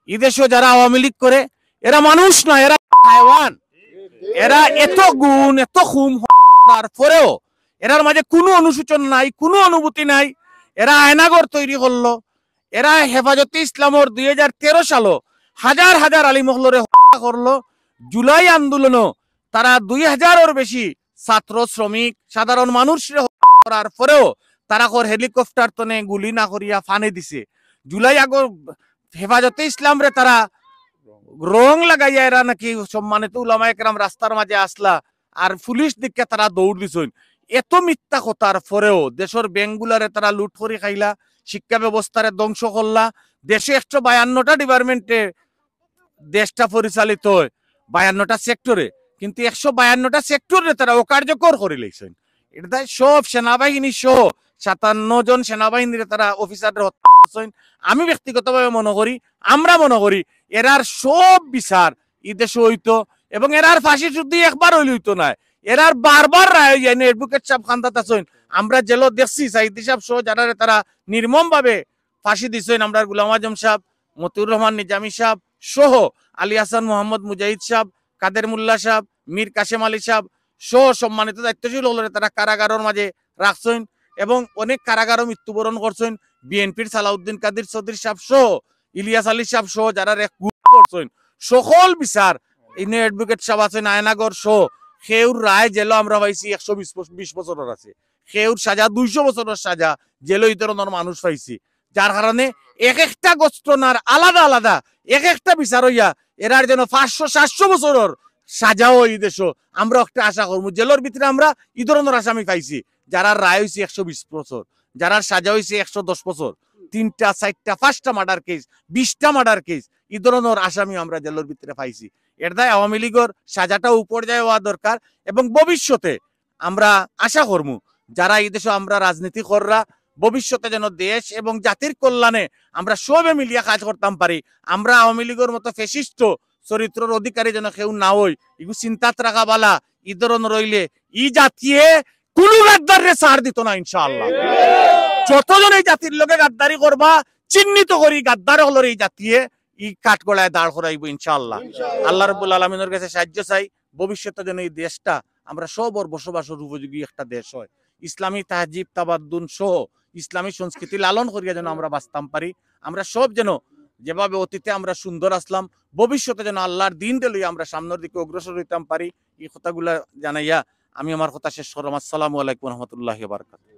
এদেশে যারা আওয়ামী লীগ করে এরা মানুষ না, এরা হায়ওয়ান। এরা এত গুণ এত খুম তারপরেও এরার মাঝে কোনো অনুশোচন নাই, কোনো অনুভূতি নাই। এরা আয়নাগর তৈরি করলো, এরা হেফাজতে ইসলামর 2013 সালও হাজার হাজার আলিমহলরে হত্যা করলো। জুলাই আন্দোলনও তারা 2000-এর বেশি ছাত্র শ্রমিক সাধারণ মানুষ করার পরেও তারা হেলিকপ্টার তনে গুলি না করিয়া ফানে দিছে। জুলাই হেফাজতে ইসলাম রে তারা রং লাগাইয়া এরা নাকি সম্মানিত উলামা একরাম রাস্তার মাঝে আসলা আর পুলিশ দিকে তারা দৌড় দিছেন। এত মিথ্যা কথার পরেও দেশের ব্যাংকগুলারে তারা লুট করে খাইলা, শিক্ষা ব্যবস্থারে ধ্বংস করলা। দেশে 152টা ডিপার্টমেন্টে দেশটা পরিচালিত হয়, 52টা সেক্টরে, কিন্তু 152টা সেক্টরে তারা অকার্যকর করে লেগেছেন। এটা সব সেনাবাহিনী সহ 57 জন সেনাবাহিনীর তারা অফিসারদের হত্যা করছেন। আমি ব্যক্তিগতভাবে মনে করি, আমরা মনে করি এরার সব বিচার এই দেশে হইতো এবং এরার ফাঁসি শুদ্ধ একবার হইলে হইতো না, এরার বারবার রায় হইয়ানি। অ্যাডভোকেট সাহেব খান্দাত আছেন, আমরা জেল দেখছি সাইদি সাহেব সহ যারা তারা নির্মম ভাবে ফাঁসি দিছেন। আমরা গুলাম আজম সাহেব, মতিউর রহমান নিজামী সাহেব সহ আলী হাসান মোহাম্মদ মুজাহিদ সাহেব, কাদের মোল্লা সাহেব, মীর কাশেম আলী সাহেব সহ সম্মানিত দায়িত্বশীল হলে তারা কারাগারের মাঝে রাখছেন এবং অনেক কারাগারও মৃত্যুবরণ করছেন। বিএনপির সালাউদ্দিন কাদের চৌধুরী সাহেব সহ ইলিয়াস আলী সাহেব সহ যারা করছেন সকল বিচার ইনি অ্যাডভোকেট সাহেব আছেন আয়নাগর সহ সেউর রায় জেল আমরা পাইছি 120 বছরের আছে, সেউর সাজা 200 বছরের সাজা জেল এই ধরনের মানুষ পাইছি। যার কারণে এক একটা গোষ্ঠনার আলাদা আলাদা এক একটা বিচার হইয়া এরার যেন 500-700 বছরের সাজাও এই দেশ আমরা একটা আশা করবো। জেলের ভিতরে আমরা এই ধরনের আসামি পাইছি যারা রায় হয়েছে 120 বছর, যারা সাজা হয়েছে 110 বছর, 3টা 4টা 5টা মার্ডার কেস, 20টা মার্ডার কেস, এই ধরনের আসামি আমরা জেলের ভিতরে পাইছি। এর দায় আওয়ামী লীগের সাজাটা উপর যায় হওয়া দরকার এবং ভবিষ্যতে আমরা আশা করবো যারা এই দেশে আমরা রাজনীতি কররা ভবিষ্যতে যেন দেশ এবং জাতির কল্যাণে আমরা সবে মিলিয়া কাজ করতাম পারি। আমরা আওয়ামী লীগের মতো ফেসিস্ট চরিত্রের অধিকারী যেন কেউ না হই, এগুলো চিন্তাত রাখা বালা। ই ধরনের রইলে ই জাতিয়ে কোন গাদ্দারে ছাড় দিত না ইনশাআল্লাহ। যতজন এই জাতির লোকে গাদ্দারি করবা চিহ্নিত করি গাদ্দার হলো এই জাতিয়ে ই কাঠগড়ায় দাঁড় করাইব ইনশাআল্লাহ। আল্লাহ রাব্বুল আলামিনের কাছে সাহায্য চাই ভবিষ্যতে যেন এই দেশটা আমরা সবর বসবাসের উপযোগী একটা দেশ হয়, ইসলামী তাহজিব তাবাদ্দুন সহ ইসলামী সংস্কৃতি লালন করিয়া যেন আমরা বাঁচতাম পারি। আমরা সব যেন যেভাবে অতীতে আমরা সুন্দর আসলাম ভবিষ্যতে যেন আল্লাহর দিনটা লইয়া আমরা সামনের দিকে অগ্রসর হইতাম পারি। এই কথাগুলা জানাইয়া আমি আমার কথা শেষ করলাম। আসসালামু আলাইকুম ওয়া রাহমাতুল্লাহি ওয়া বারাকাতুহু।